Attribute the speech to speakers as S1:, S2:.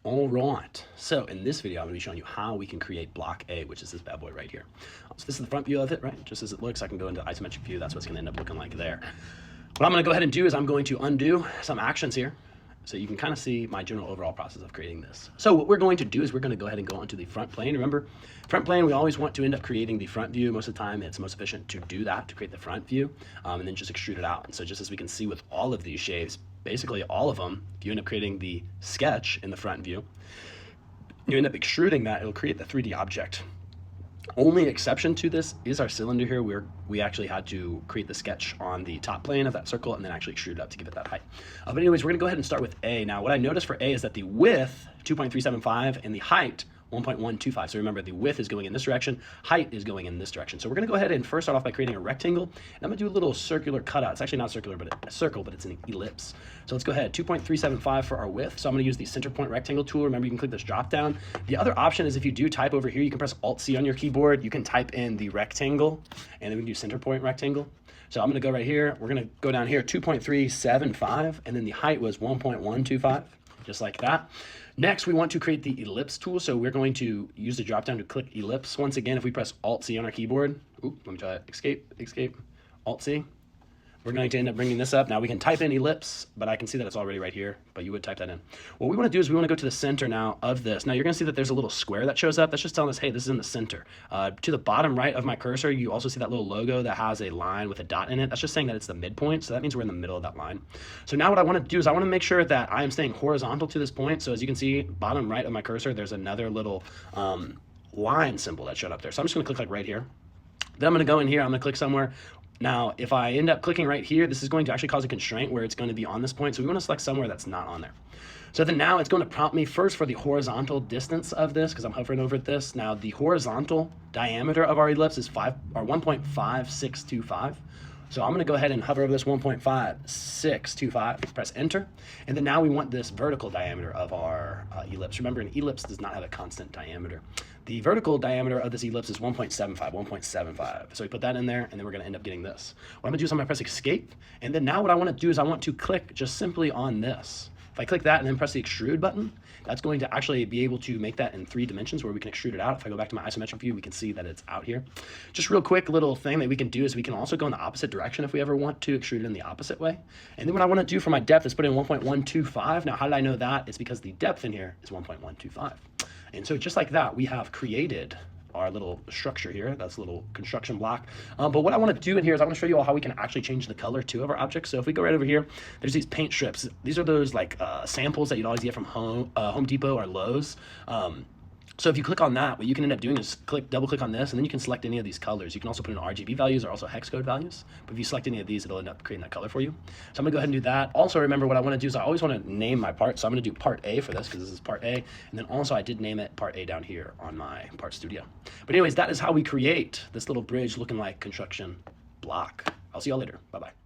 S1: All right, so in this video, I'm gonna be showing you how we can create block A, which is this bad boy right here. So this is the front view of it, right? Just as it looks, I can go into isometric view. That's what's gonna end up looking like there. What I'm gonna go ahead and do is I'm going to undo some actions here, so you can kind of see my general overall process of creating this. So what we're going to do is we're gonna go ahead and go onto the front plane. Remember, front plane, we always want to end up creating the front view. Most of the time, it's most efficient to do that, to create the front view, and then just extrude it out. And so just as we can see with all of these shapes, basically all of them, if you end up creating the sketch in the front view, you end up extruding that, it'll create the 3D object. Only exception to this is our cylinder here, where we actually had to create the sketch on the top plane of that circle and then actually extrude it up to give it that height. But anyways, we're gonna go ahead and start with A. Now, what I noticed for A is that the width, 2.375, and the height, 1.125. So remember, the width is going in this direction, height is going in this direction. So we're gonna go ahead and first start off by creating a rectangle, and I'm gonna do a little circular cutout. It's actually not circular, but a circle, but it's an ellipse. So let's go ahead, 2.375 for our width. So I'm gonna use the center point rectangle tool. Remember, you can click this drop down. The other option is if you do type over here, you can press Alt-C on your keyboard, you can type in the rectangle, and then we can do center point rectangle. So I'm gonna go right here, we're gonna go down here, 2.375, and then the height was 1.125, just like that. Next, we want to create the ellipse tool. So we're going to use the drop down to click ellipse. Once again, if we press Alt-C on our keyboard, let me try it, escape, Alt-C. We're going to end up bringing this up. Now we can type in ellipse, but I can see that it's already right here, but you would type that in. What we want to do is we want to go to the center now of this. Now you're going to see that there's a little square that shows up. That's just telling us, hey, this is in the center. To the bottom right of my cursor, you also see that little logo that has a line with a dot in it. That's just saying that it's the midpoint. So that means we're in the middle of that line. So now what I want to do is I want to make sure that I am staying horizontal to this point. So as you can see, bottom right of my cursor, there's another little line symbol that showed up there. So I'm just going to click like right here. Then I'm going to go in here. I'm going to click somewhere. Now, if I end up clicking right here, this is going to actually cause a constraint where it's going to be on this point. So we want to select somewhere that's not on there. So then now it's going to prompt me first for the horizontal distance of this, because I'm hovering over this. Now the horizontal diameter of our ellipse is 1.5625. So I'm going to go ahead and hover over this 1.5625, press enter. And then now we want this vertical diameter of our ellipse. Remember, an ellipse does not have a constant diameter. The vertical diameter of this ellipse is 1.75. So we put that in there, and then we're going to end up getting this. What I'm going to do is I'm going to press escape. And then now what I want to do is I want to click just simply on this. If I click that and then press the extrude button, that's going to actually be able to make that in 3 dimensions where we can extrude it out. If I go back to my isometric view, we can see that it's out here. Just real quick little thing that we can do is we can also go in the opposite direction if we ever want to extrude it in the opposite way. And then what I want to do for my depth is put in 1.125. Now, how did I know that? It's because the depth in here is 1.125. And so just like that, we have created our little structure here. That's a little construction block. But what I want to do in here is I want to show you all how we can actually change the color too of our objects. So if we go right over here, there's these paint strips. These are those like samples that you'd always get from Home Depot or Lowe's. So if you click on that, what you can end up doing is double click on this, and then you can select any of these colors. You can also put in RGB values or also hex code values. But if you select any of these, it'll end up creating that color for you. So I'm gonna go ahead and do that. Also, remember what I wanna do is I always wanna name my part. So I'm gonna do part A for this because this is part A. And then also I did name it part A down here on my part studio. But anyways, that is how we create this little bridge looking like construction block. I'll see y'all later. Bye-bye.